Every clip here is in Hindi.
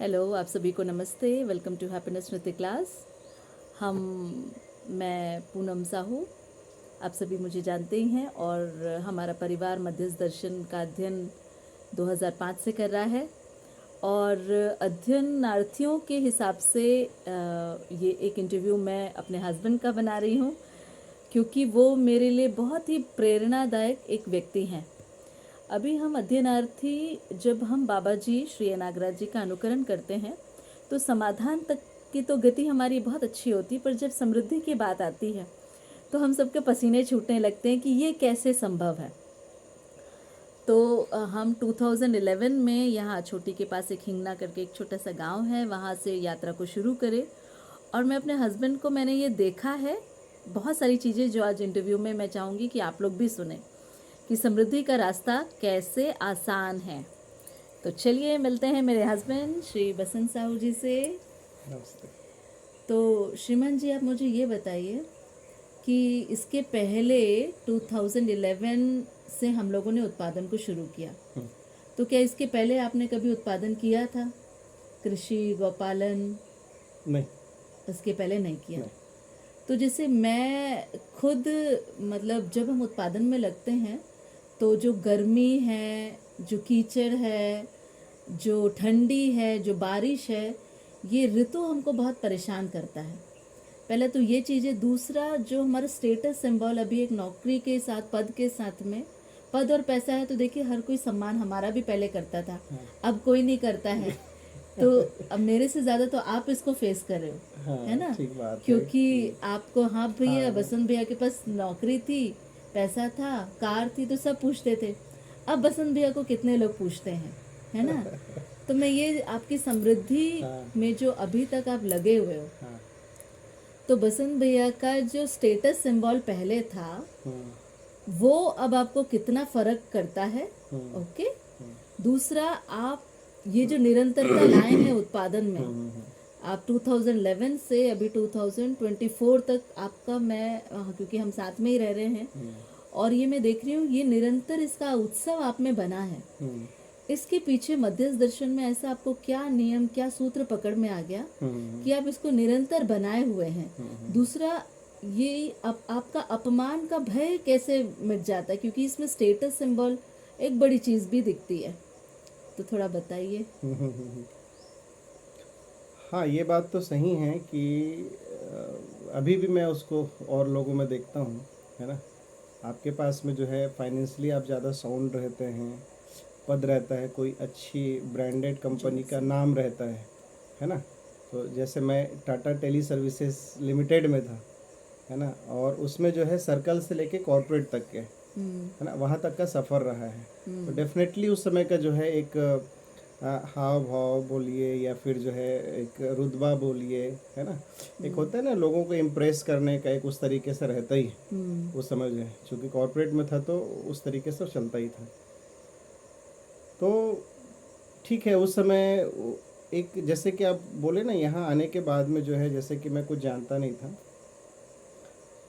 हेलो, आप सभी को नमस्ते। वेलकम टू हैप्पीनेस नृत्य क्लास। मैं पूनम साहू। आप सभी मुझे जानते ही हैं और हमारा परिवार मध्यस्थ दर्शन का अध्ययन 2005 से कर रहा है। और अध्ययनार्थियों के हिसाब से ये एक इंटरव्यू मैं अपने हस्बैंड का बना रही हूँ, क्योंकि वो मेरे लिए बहुत ही प्रेरणादायक एक व्यक्ति हैं। अभी हम अध्ययनार्थी जब हम बाबा जी श्री नागराज जी का अनुकरण करते हैं तो समाधान तक की तो गति हमारी बहुत अच्छी होती, पर जब समृद्धि की बात आती है तो हम सबके पसीने छूटने लगते हैं कि ये कैसे संभव है। तो हम 2011 में यहाँ छोटी के पास एक हिंगना करके एक छोटा सा गांव है, वहाँ से यात्रा को शुरू करें। और मैं अपने हस्बैंड को मैंने ये देखा है, बहुत सारी चीज़ें जो आज इंटरव्यू में मैं चाहूँगी कि आप लोग भी सुने कि समृद्धि का रास्ता कैसे आसान है। तो चलिए मिलते हैं मेरे हस्बैंड श्री बसंत साहू जी से। नमस्ते। तो श्रीमान जी, आप मुझे ये बताइए कि इसके पहले 2011 से हम लोगों ने उत्पादन को शुरू किया, तो क्या इसके पहले आपने कभी उत्पादन किया था? कृषि गौपालन नहीं। इसके पहले नहीं किया? नहीं। तो जैसे मैं खुद, मतलब जब हम उत्पादन में लगते हैं तो जो गर्मी है, जो कीचड़ है, जो ठंडी है, जो बारिश है, ये ऋतु हमको बहुत परेशान करता है। पहले तो ये चीज़ें। दूसरा, जो हमारा स्टेटस सिंबल अभी एक नौकरी के साथ, पद के साथ में, पद और पैसा है, तो देखिए हर कोई सम्मान हमारा भी पहले करता था, अब कोई नहीं करता है। तो अब मेरे से ज़्यादा तो आप इसको फेस कर रहे हो, हाँ, है ना? ठीक बात है क्योंकि कि आपको, हाँ भैया, हाँ, बसंत भैया के पास नौकरी थी, पैसा था, कार थी, तो सब पूछते थे। अब बसंत भैया को कितने लोग पूछते हैं, है ना? तो मैं ये आपकी समृद्धि हाँ, में जो अभी तक आप लगे हुए हो, हाँ, तो बसंत भैया का जो स्टेटस सिंबल पहले था, हम्म, वो अब आपको कितना फर्क करता है? हम्म, ओके। दूसरा, आप ये जो निरंतरता लाए हैं उत्पादन में, आप 2011 से अभी 2024 तक आपका, मैं क्योंकि हम साथ में ही रह रहे हैं, और ये मैं देख रही हूँ, ये निरंतर इसका उत्सव आप में बना है। इसके पीछे मध्यस्थ दर्शन में ऐसा आपको क्या नियम, क्या सूत्र पकड़ में आ गया कि आप इसको निरंतर बनाए हुए हैं? दूसरा, ये आपका अपमान का भय कैसे मिट जाता है? क्योंकि इसमें स्टेटस सिंबल एक बड़ी चीज भी दिखती है, तो थोड़ा बताइए। हाँ, ये बात तो सही है कि अभी भी मैं उसको और लोगों में देखता हूँ, है ना। आपके पास में जो है फाइनेंशियली आप ज़्यादा साउंड रहते हैं, पद रहता है, कोई अच्छी ब्रांडेड कंपनी का नाम रहता है ना। तो जैसे मैं टाटा टेली सर्विसेज लिमिटेड में था, है ना, और उसमें जो है सर्कल से लेके कॉर्पोरेट तक के, है ना, वहाँ तक का सफ़र रहा है। तो डेफिनेटली उस समय का जो है एक हाव भाव बोलिए या फिर जो है एक रुतबा बोलिए, है ना, एक होता है ना लोगों को इम्प्रेस करने का, एक उस तरीके से रहता ही है उस समय जो है, चूँकि कॉर्पोरेट में था तो उस तरीके से चलता ही था। तो ठीक है, उस समय एक, जैसे कि आप बोले ना, यहाँ आने के बाद में जो है, जैसे कि मैं कुछ जानता नहीं था,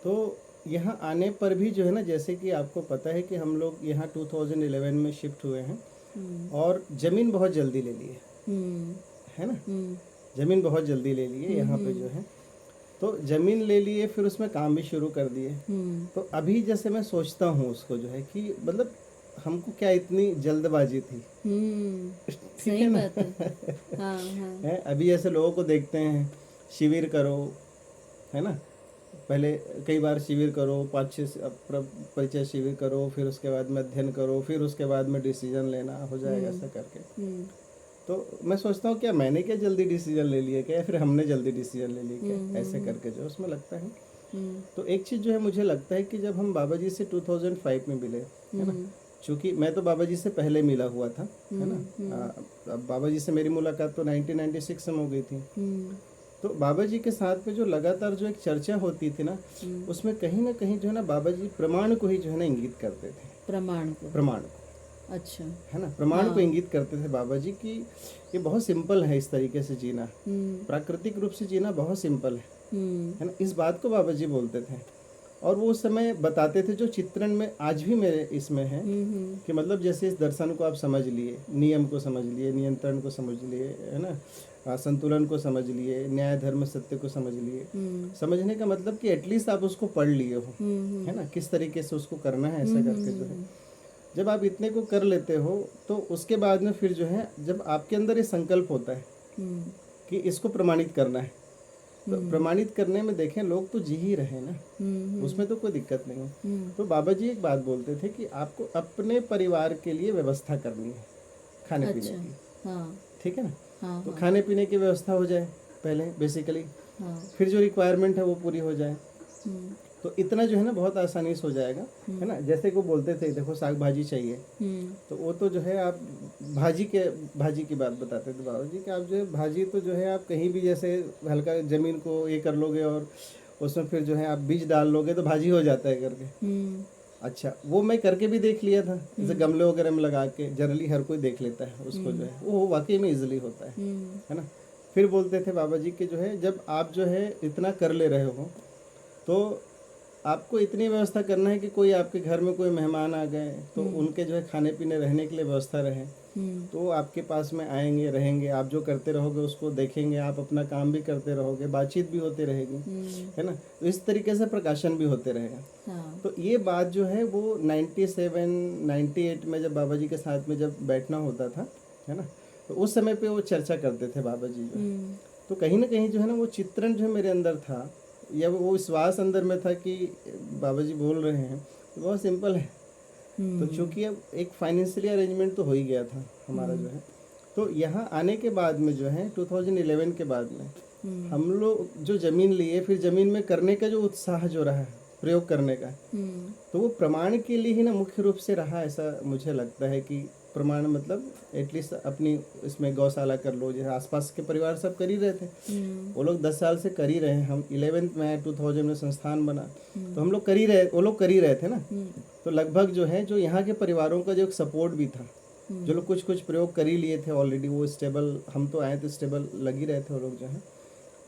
तो यहाँ आने पर भी जो है ना, जैसे कि आपको पता है कि हम लोग यहाँ 2011 में शिफ्ट हुए हैं और ज़मीन बहुत जल्दी ले लिए, है ना। ज़मीन बहुत जल्दी ले लिए यहाँ पे जो है, तो ज़मीन ले लिए, फिर उसमें काम भी शुरू कर दिए। तो अभी जैसे मैं सोचता हूँ उसको जो है कि मतलब हमको क्या इतनी जल्दबाजी थी। ठीक है सही ना। बात है। हाँ, हाँ। है, अभी ऐसे लोगों को देखते हैं, शिविर करो, है ना, पहले कई बार शिविर करो, 5-6 परिचय शिविर करो, फिर उसके बाद में अध्ययन करो, फिर उसके बाद में डिसीजन लेना हो जाएगा, ऐसा करके। तो मैं सोचता हूँ क्या मैंने क्या जल्दी डिसीजन ले लिया क्या, या फिर हमने जल्दी डिसीजन ले लिया क्या, ऐसे करके जो उसमें लगता है। तो एक चीज़ जो है मुझे लगता है कि जब हम बाबा जी से 2005 में मिले, है ना, चूँकि मैं तो बाबा जी से पहले मिला हुआ था, है ना। अब बाबा जी से मेरी मुलाकात तो 1996 में हो गई थी। तो बाबा जी के साथ में जो लगातार जो एक चर्चा होती थी ना, उसमें कहीं ना कहीं जो है ना बाबा जी प्रमाण को ही जो है ना इंगित करते थे। प्रमाण को। अच्छा। है ना, प्रमाण को इंगित करते थे बाबा जी की ये बहुत सिंपल है इस तरीके से जीना, प्राकृतिक रूप से जीना बहुत सिंपल है ना, इस बात को बाबा जी बोलते थे। और वो उस समय बताते थे जो चित्रण में आज भी मेरे इसमें है कि मतलब जैसे इस दर्शन को आप समझ लिए, नियम को समझ लिए, नियंत्रण को समझ लिए, है ना, संतुलन को समझ लिए, न्याय धर्म सत्य को समझ लिए। समझने का मतलब कि एटलीस्ट आप उसको पढ़ लिए हो, है ना, किस तरीके से उसको करना है, ऐसा करके जो है जब आप इतने को कर लेते हो तो उसके बाद में फिर जो है जब आपके अंदर ये संकल्प होता है कि इसको प्रमाणित करना है, तो प्रमाणित करने में देखें लोग तो जी ही रहे ना, उसमें तो कोई दिक्कत नहीं है। तो बाबा जी एक बात बोलते थे कि आपको अपने परिवार के लिए व्यवस्था करनी है खाने पीने की, हाँ ठीक है ना। हाँ तो खाने पीने की व्यवस्था हो जाए पहले बेसिकली, हाँ फिर जो रिक्वायरमेंट है वो पूरी हो जाए, तो इतना जो है ना बहुत आसानी से हो जाएगा, है ना। जैसे कि वो बोलते थे देखो साग भाजी चाहिए, तो वो तो जो है आप भाजी की बात बताते थे बाबा जी कि आप जो है भाजी तो जो है आप कहीं भी जैसे हल्का ज़मीन को ये कर लोगे और उसमें फिर जो है आप बीज डाल लोगे तो भाजी हो जाता है करके। अच्छा, वो मैं करके भी देख लिया था, जैसे गमले वगैरह में लगा के, जनरली हर कोई देख लेता है उसको जो है, वो वाकई में इजीली होता है ना। फिर बोलते थे बाबा जी कि जो है जब आप जो है इतना कर ले रहे हो तो आपको इतनी व्यवस्था करना है कि कोई आपके घर में कोई मेहमान आ गए तो उनके जो है खाने पीने रहने के लिए व्यवस्था रहे, तो आपके पास में आएंगे रहेंगे, आप जो करते रहोगे उसको देखेंगे, आप अपना काम भी करते रहोगे, बातचीत भी होती रहेगी, है ना। तो इस तरीके से प्रकाशन भी होते रहेगा। हाँ तो ये बात जो है वो 97 98 में जब बाबा जी के साथ में जब बैठना होता था, है ना, तो उस समय पे वो चर्चा करते थे बाबा जी जो है। तो कहीं ना कहीं जो है ना वो चित्रण जो मेरे अंदर था या वो विश्वास अंदर में था कि बाबा जी बोल रहे हैं, तो बहुत सिंपल है। तो चूंकि अब एक फाइनेंशियली अरेंजमेंट तो हो ही गया था हमारा जो है, तो यहाँ आने के बाद में जो है 2011 के बाद में हम लोग जो ज़मीन लिए, फिर ज़मीन में करने का जो उत्साह जो रहा है प्रयोग करने का, तो वो प्रमाण के लिए ही ना मुख्य रूप से रहा, ऐसा मुझे लगता है कि प्रमाण मतलब एटलीस्ट अपनी इसमें गौशाला कर लो, जैसे आसपास के परिवार सब कर ही रहे थे, वो लोग 10 साल से कर ही रहे हैं। हम 11th में आए 2000 में संस्थान बना, तो हम लोग कर ही रहे, वो लोग कर ही रहे थे ना। तो लगभग जो है जो यहाँ के परिवारों का जो एक सपोर्ट भी था, जो लोग कुछ कुछ प्रयोग कर ही लिए थे ऑलरेडी, वो स्टेबल, हम तो आए तो स्टेबल लग ही रहे थे वो लोग जो है।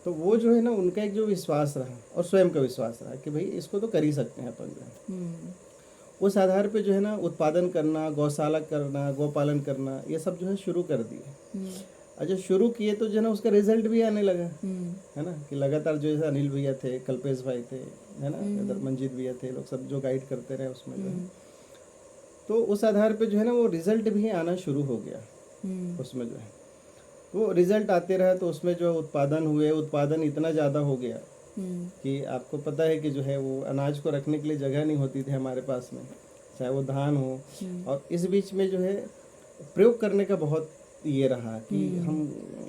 तो वो जो है ना उनका एक जो विश्वास रहा और स्वयं का विश्वास रहा कि भाई इसको तो कर ही सकते हैं अपन जो है, उस आधार पे जो है ना उत्पादन करना, गौशाला करना, गौपालन करना, ये सब जो है शुरू कर दिए। और जब शुरू किए तो जो है ना उसका रिजल्ट भी आने लगा, है ना, कि लगातार जो है अनिल भैया थे, कल्पेश भाई थे, है ना, इधर मंजीत भैया थे, लोग सब जो गाइड करते रहे उसमें जो है, तो उस आधार पे जो है ना वो रिजल्ट भी आना शुरू हो गया उसमें जो है। वो रिजल्ट आते रहा तो उसमें जो उत्पादन हुए, उत्पादन इतना ज़्यादा हो गया कि आपको पता है कि जो है वो अनाज को रखने के लिए जगह नहीं होती थी हमारे पास में, चाहे वो धान हो। और इस बीच में जो है प्रयोग करने का बहुत ये रहा कि हम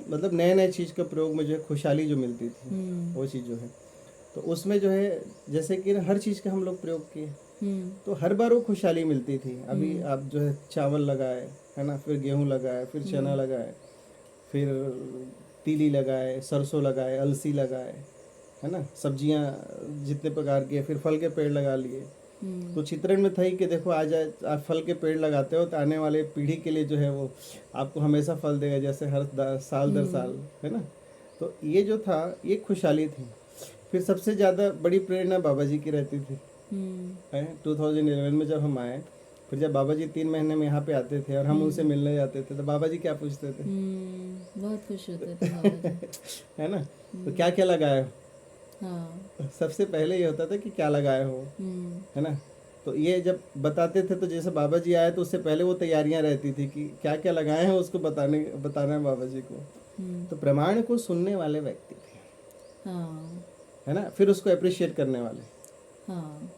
मतलब नए नए चीज़ का प्रयोग में जो है खुशहाली जो मिलती थी वो चीज़ जो है, तो उसमें जो है जैसे कि हर चीज़ का हम लोग प्रयोग किए, तो हर बार वो खुशहाली मिलती थी। अभी आप जो है चावल लगाए, है ना, फिर गेहूँ लगाए, फिर चना लगाए, फिर तीली लगाए, सरसों लगाए, अलसी लगाए, है ना, सब्जियां जितने प्रकार की है, फिर फल के पेड़ लगा लिए। तो चित्रण में था ही कि देखो आज आप फल के पेड़ लगाते हो तो आने वाले पीढ़ी के लिए जो है वो आपको हमेशा फल देगा, जैसे हर साल दर साल, है ना। तो ये जो था ये खुशहाली थी। फिर सबसे ज़्यादा बड़ी प्रेरणा बाबा जी की रहती थी, है 2011 में जब हम आए, फिर जब बाबा जी 3 महीने में यहाँ पे आते थे और हम उनसे मिलने जाते थे तो बाबा जी क्या पूछते थे, बहुत खुश होते थे बाबा जी। है ना, तो क्या क्या लगाए हो, हाँ सबसे पहले ये होता था कि क्या लगाए हो, है ना। तो ये जब बताते थे तो जैसे बाबा जी आए तो उससे पहले वो तैयारियां रहती थी कि क्या क्या लगाए हैं उसको बताना है बाबा जी को। तो प्रमाण को सुनने वाले व्यक्ति थे, हाँ है ना, फिर उसको अप्रिशिएट करने वाले। हाँ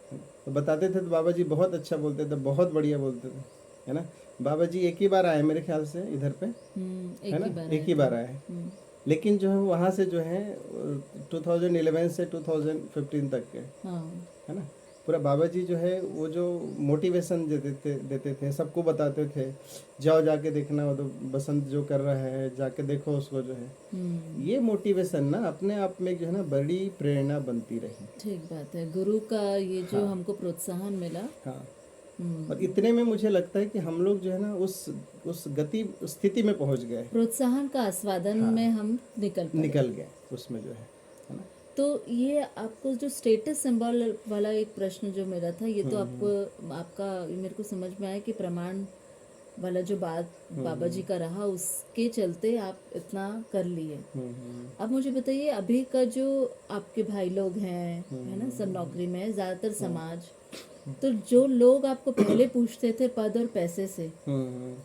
तो बताते थे तो बाबा जी बहुत अच्छा बोलते थे, बहुत बढ़िया बोलते थे, है ना। बाबा जी एक ही बार आए मेरे ख्याल से इधर पे, है ना, एक ही बार आए, लेकिन जो है वहाँ से जो है 2011 से 2015 तक के, है ना, पूरा बाबा जी जो है वो जो मोटिवेशन देते थे, सबको बताते थे जाओ जाके देखना वो तो बसंत जो कर रहा है जाके देखो उसको जो है। ये मोटिवेशन ना अपने आप में जो है ना बड़ी प्रेरणा बनती रही। ठीक बात है, गुरु का ये जो हमको प्रोत्साहन मिला। हाँ, और इतने में मुझे लगता है कि हम लोग जो है ना उस गति स्थिति में पहुंच गए, प्रोत्साहन का आस्वादन में हम निकल गए उसमें जो है ना। तो ये आपको जो स्टेटस सिंबल वाला एक प्रश्न जो मेरा था, ये तो आपको आपका मेरे को समझ में आया कि प्रमाण वाला जो बात बाबा जी का रहा, उसके चलते आप इतना कर लिए। अब मुझे बताइए, अभी का जो आपके भाई लोग हैं, है ना, सब नौकरी में है, ज़्यादातर समाज, तो जो लोग आपको पहले पूछते थे पद और पैसे से,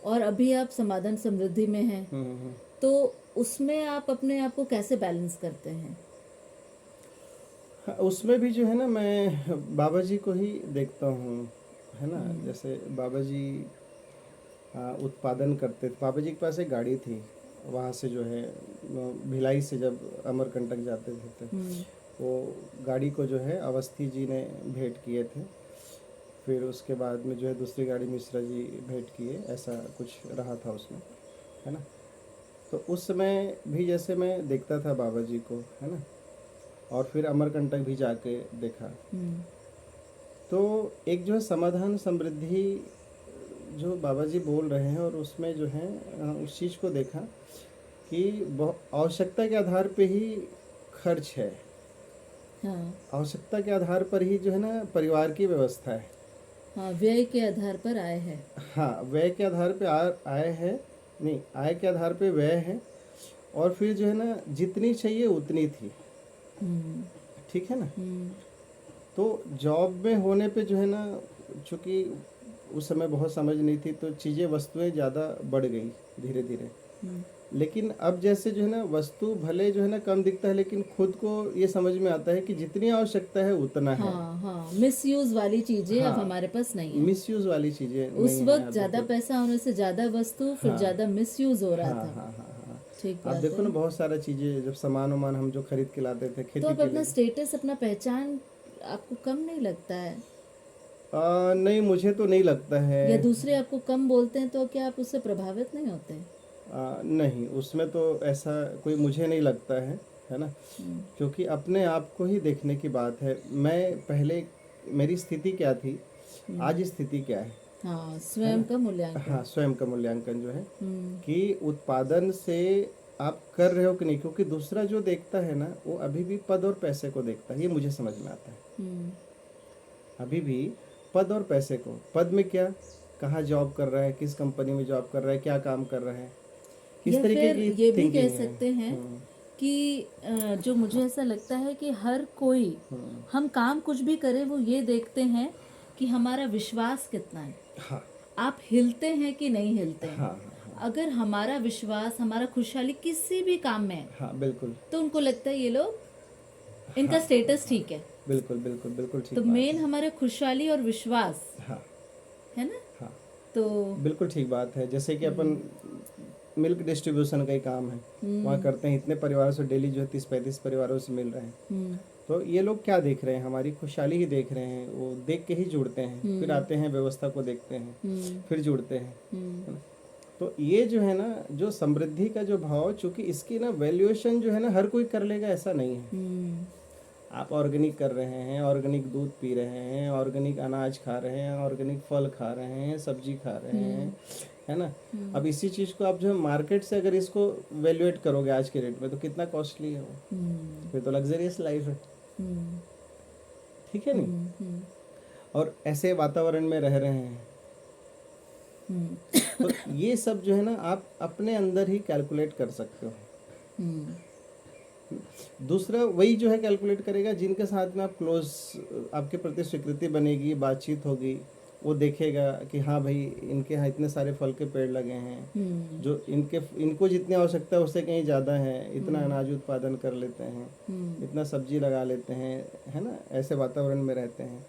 और अभी आप समाधान समृद्धि में हैं, तो उसमें आप अपने आप को कैसे बैलेंस करते हैं? हाँ, उसमें भी जो है ना, मैं बाबा जी को ही देखता हूँ, है ना। जैसे बाबा जी उत्पादन करते थे। बाबा जी के पास एक गाड़ी थी, वहाँ से जो है भिलाई से जब अमरकंटक जाते थे तो वो गाड़ी को जो है अवस्थी जी ने भेंट किए थे। फिर उसके बाद में जो है दूसरी गाड़ी मिश्रा जी भेंट किए, ऐसा कुछ रहा था उसमें, है ना। तो उस समय भी जैसे मैं देखता था बाबा जी को, है ना, और फिर अमरकंटक भी जाके देखा। तो एक जो है समाधान समृद्धि जो बाबा जी बोल रहे हैं, और उसमें जो है उस चीज़ को देखा कि आवश्यकता के आधार पे ही खर्च है। हाँ आवश्यकता के आधार पर ही जो है ना परिवार की व्यवस्था है। हाँ, व्यय के आधार पर आय है। हाँ, व्यय के आधार पे आय है, नहीं, आय के आधार पे व्यय है। और फिर जो है ना जितनी चाहिए उतनी थी, ठीक है ना। तो जॉब में होने पे जो है ना, चूँकि उस समय बहुत समझ नहीं थी, तो चीज़ें वस्तुएं ज़्यादा बढ़ गई धीरे धीरे। लेकिन अब जैसे जो है ना वस्तु भले जो है ना कम दिखता है, लेकिन खुद को ये समझ में आता है कि जितनी आवश्यकता है उतना है। हाँ हाँ, मिसयूज वाली चीजें अब हाँ, हमारे पास नहीं है। मिसयूज वाली चीज़ें उस नहीं है वक्त अब ज्यादा देखो। पैसा होने से ज्यादा वस्तु, फिर हाँ ज्यादा मिसयूज हो रहा हाँ था। हाँ हाँ हाँ। ठीक आप बात देखो है। ना, बहुत सारा चीज़ें जब सामान वामान हम जो खरीद के लाते थे तो खेती अब के अपना लिए। स्टेटस, अपना पहचान आपको कम नहीं लगता है? नहीं, मुझे तो नहीं लगता है। या दूसरे आपको कम बोलते हैं तो क्या आप उससे प्रभावित नहीं होते? नहीं, उसमें तो ऐसा कोई मुझे नहीं लगता है ना। क्योंकि अपने आप को ही देखने की बात है। मैं पहले, मेरी स्थिति क्या थी, आज स्थिति क्या हाँ, है स्वयं ना। का मूल्यांकन। हाँ, स्वयं का मूल्यांकन जो है कि उत्पादन से आप कर रहे हो कि नहीं। क्योंकि दूसरा जो देखता है ना, वो अभी भी पद और पैसे को देखता है, ये मुझे समझ में आता है। अभी भी पद और पैसे को, पद में क्या, कहाँ जॉब कर रहा है, किस कंपनी में जॉब कर रहा है, क्या काम कर रहा है, किस या तरीके फिर की ये भी कह थिंकिंग है। सकते हैं कि जो मुझे ऐसा लगता है कि हर कोई, हम काम कुछ भी करें, वो ये देखते हैं कि हमारा विश्वास कितना है, हाँ आप हिलते हैं कि नहीं हिलते हैं। हाँ हाँ अगर हमारा विश्वास, हमारा खुशहाली किसी भी काम में है, हाँ, बिल्कुल। तो उनको लगता है ये लोग, इनका स्टेटस ठीक है। बिल्कुल बिल्कुल बिल्कुल तो ठीक बात मेन है। हमारा खुशहाली और विश्वास हाँ है ना। हाँ, तो बिल्कुल ठीक बात है। जैसे कि अपन मिल्क डिस्ट्रीब्यूशन का ही काम है, वहाँ करते हैं, इतने परिवारों से डेली जो है 30-35 परिवारों से मिल रहे हैं। तो ये लोग क्या देख रहे हैं, हमारी खुशहाली ही देख रहे हैं। वो देख के ही जुड़ते हैं, फिर आते हैं व्यवस्था को देखते हैं, फिर जुड़ते हैं, है ना। तो ये जो है ना, जो समृद्धि का जो भाव, चूंकि इसकी ना वैल्यूएशन जो है ना हर कोई कर लेगा ऐसा नहीं है। आप ऑर्गेनिक कर रहे हैं, ऑर्गेनिक दूध पी रहे हैं, ऑर्गेनिक अनाज खा रहे हैं, ऑर्गेनिक फल खा रहे हैं, सब्जी खा रहे हैं, है ना। अब इसी चीज़ को आप जो है मार्केट से अगर इसको वैल्यूएट करोगे आज के रेट में, तो कितना कॉस्टली है वो। फिर तो लग्जरियस लाइफ है, ठीक है नहीं। और ऐसे वातावरण में रह रहे हैं, तो ये सब जो है ना आप अपने अंदर ही कैलकुलेट कर सकते हो। दूसरा वही जो है कैलकुलेट करेगा जिनके साथ में आप क्लोज, आपके प्रति स्वीकृति बनेगी, बातचीत होगी। वो देखेगा कि हाँ भाई, इनके यहाँ इतने सारे फल के पेड़ लगे हैं, जो इनको जितनी आवश्यकता है उससे कहीं ज़्यादा है, इतना अनाज उत्पादन कर लेते हैं, इतना सब्जी लगा लेते हैं, है ना। ऐसे वातावरण में रहते हैं,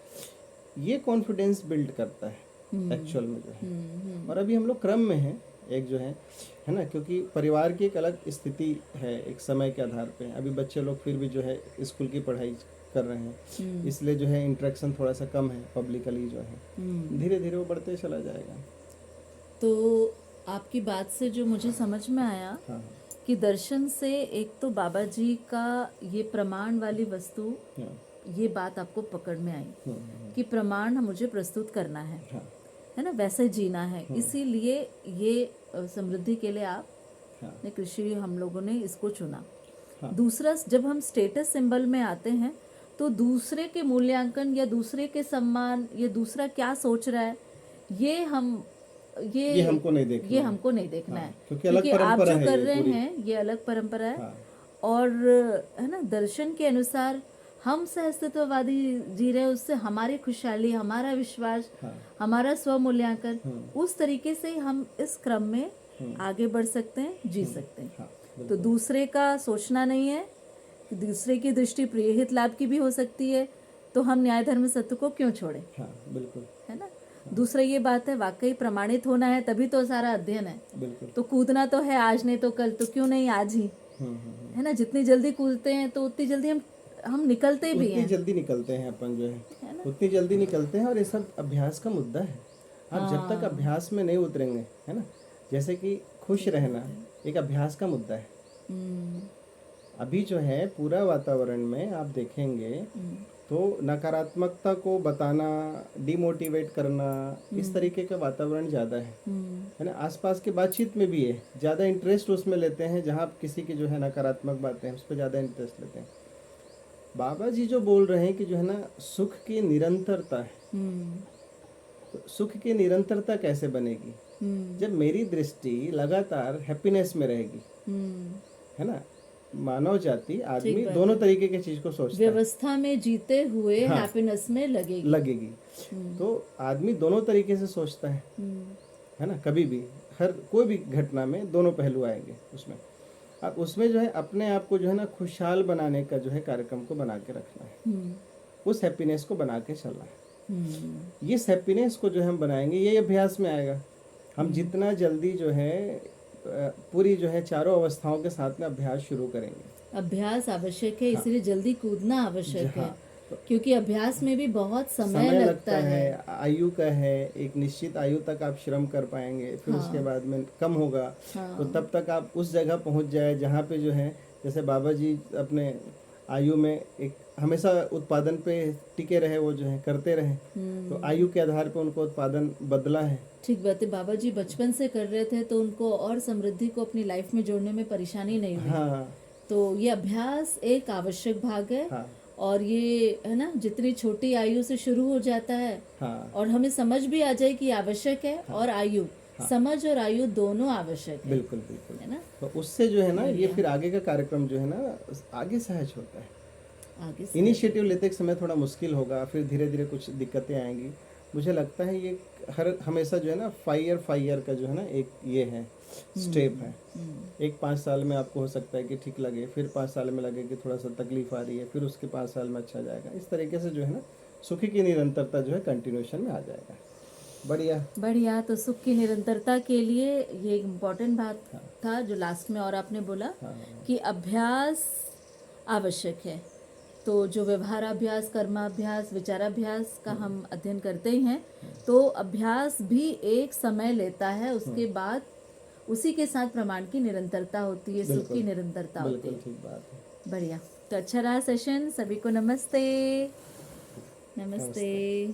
ये कॉन्फिडेंस बिल्ड करता है एक्चुअल में जो है। और अभी हम लोग क्रम में हैं, एक जो है ना, क्योंकि परिवार की एक अलग स्थिति है एक समय के आधार पे। अभी बच्चे लोग फिर भी जो है स्कूल की पढ़ाई कर रहे हैं, इसलिए जो है इंटरेक्शन थोड़ा सा कम है पब्लिकली जो है। धीरे धीरे वो बढ़ते चला जाएगा। तो आपकी बात से जो मुझे समझ में आया हाँ कि दर्शन से एक तो बाबा जी का ये प्रमाण वाली वस्तु, हाँ ये बात आपको पकड़ में आई कि प्रमाण मुझे प्रस्तुत करना हाँ है ना, वैसे जीना है। इसीलिए ये समृद्धि के लिए आप हाँ ने कृषि, हम लोगों ने इसको चुना। हाँ। दूसरा, जब हम स्टेटस सिंबल में आते हैं तो दूसरे के मूल्यांकन या दूसरे के सम्मान, या दूसरा क्या सोच रहा है, ये हम ये हमको नहीं देखना ये है। हमको नहीं देखना हाँ, है, क्योंकि अलग आप परंपरा जो है कर ये रहे पूरी। हैं ये अलग परंपरा है। हाँ, और है ना, दर्शन के अनुसार हम सहअस्तित्ववादी जी रहे हैं, उससे हमारी खुशहाली, हमारा विश्वास, हाँ, हमारा स्व मूल्यांकन, उस तरीके से हम इस क्रम में आगे बढ़ सकते हैं, जी सकते हैं। हाँ, तो दूसरे का सोचना नहीं है कि दूसरे की दृष्टि प्रिय हित लाभ की भी हो सकती है, तो हम न्याय धर्म सत्य को क्यों छोड़ें, हाँ, बिल्कुल, है ना। दूसरा ये बात है, वाकई प्रमाणित होना है तभी तो सारा अध्ययन है। बिल्कुल। तो कूदना तो है, आज नहीं तो कल, तो क्यों नहीं आज ही, है ना। जितनी जल्दी कूदते हैं तो उतनी जल्दी हम निकलते भी उतनी हैं, जल्दी निकलते हैं अपन जो है है, ना। उतनी जल्दी निकलते हैं। और ये सब अभ्यास का मुद्दा है। आप जब तक अभ्यास में नहीं उतरेंगे, है ना, जैसे कि खुश रहना एक अभ्यास का मुद्दा है। हम्म, अभी जो है पूरा वातावरण में आप देखेंगे तो नकारात्मकता को बताना, डिमोटिवेट करना, इस तरीके का वातावरण ज़्यादा है ना। आसपास के बातचीत में भी है, ज़्यादा इंटरेस्ट उसमें लेते हैं जहाँ किसी की जो है नकारात्मक बातें हैं उस पर ज़्यादा इंटरेस्ट लेते हैं। बाबा जी जो बोल रहे हैं कि जो है ना, सुख की निरंतरता है। तो सुख की निरंतरता कैसे बनेगी? जब मेरी दृष्टि लगातार हैप्पीनेस में रहेगी, है ना। मानव जाति, आदमी दोनों तरीके की चीज को सोचता है। व्यवस्था में जीते हुए हैप्पीनेस में लगेगी। तो आदमी दोनों तरीके से सोचता है ना। कभी भी हर कोई भी घटना में दोनों पहलू आएंगे उसमें। अब उसमें जो है अपने आप को जो है ना खुशहाल बनाने का जो है कार्यक्रम को बना के रखना है, उस हैप्पीनेस को बना के चलना है। इस हैप्पीनेस को जो हम बनाएंगे ये अभ्यास में आएगा। हम जितना जल्दी जो है पूरी जो है चारों अवस्थाओं के साथ में अभ्यास शुरू करेंगे। अभ्यास आवश्यक है, इसलिए जल्दी कूदना आवश्यक है, क्योंकि अभ्यास में भी बहुत समय लगता है। आयु का है, एक निश्चित आयु तक आप श्रम कर पाएंगे, फिर उसके बाद में कम होगा। तो तब तक आप उस जगह पहुंच जाए जहाँ पे जो है, जैसे बाबा जी अपने आयु में एक हमेशा उत्पादन पे टिके रहे, वो जो है करते रहे। तो आयु के आधार पे उनको उत्पादन बदला है। ठीक बात है, बाबा जी बचपन से कर रहे थे तो उनको और समृद्धि को अपनी लाइफ में जोड़ने में परेशानी नहीं हुई। हाँ, तो ये अभ्यास एक आवश्यक भाग है। हाँ, और ये है ना, जितनी छोटी आयु से शुरू हो जाता है, हाँ, और हमें समझ भी आ जाए कि आवश्यक है, और आयु, समझ और आयु दोनों आवश्यक है, बिल्कुल बिल्कुल, है ना। तो उससे जो है ना ये फिर आगे का कार्यक्रम जो है ना आगे सहज होता है। आगे से इनिशिएटिव लेते समय थोड़ा मुश्किल होगा, फिर धीरे धीरे कुछ दिक्कतें आएंगी। मुझे लगता है ये हमेशा जो है ना फाइयर का जो है ना एक ये है स्टेप है। एक 5 साल में आपको हो सकता है कि ठीक लगे, फिर 5 साल में लगे कि थोड़ा सा तकलीफ आ रही है, फिर उसके 5 साल में अच्छा जाएगा। इस तरीके से जो है ना सुखी की निरंतरता जो है कंटिन्यूशन में आ जाएगा। बढ़िया बढ़िया। तो सुख की निरंतरता के लिए ये एक इम्पोर्टेंट बात था जो लास्ट में और आपने बोला कि अभ्यास आवश्यक है। तो जो व्यवहाराभ्यास, कर्माभ्यास, विचाराभ्यास का हम अध्ययन करते ही हैं, तो अभ्यास भी एक समय लेता है, उसके बाद उसी के साथ प्रमाण की निरंतरता होती है, सुख की निरंतरता होती है। ठीक बात है। बढ़िया। तो अच्छा रहा सेशन, सभी को नमस्ते। नमस्ते।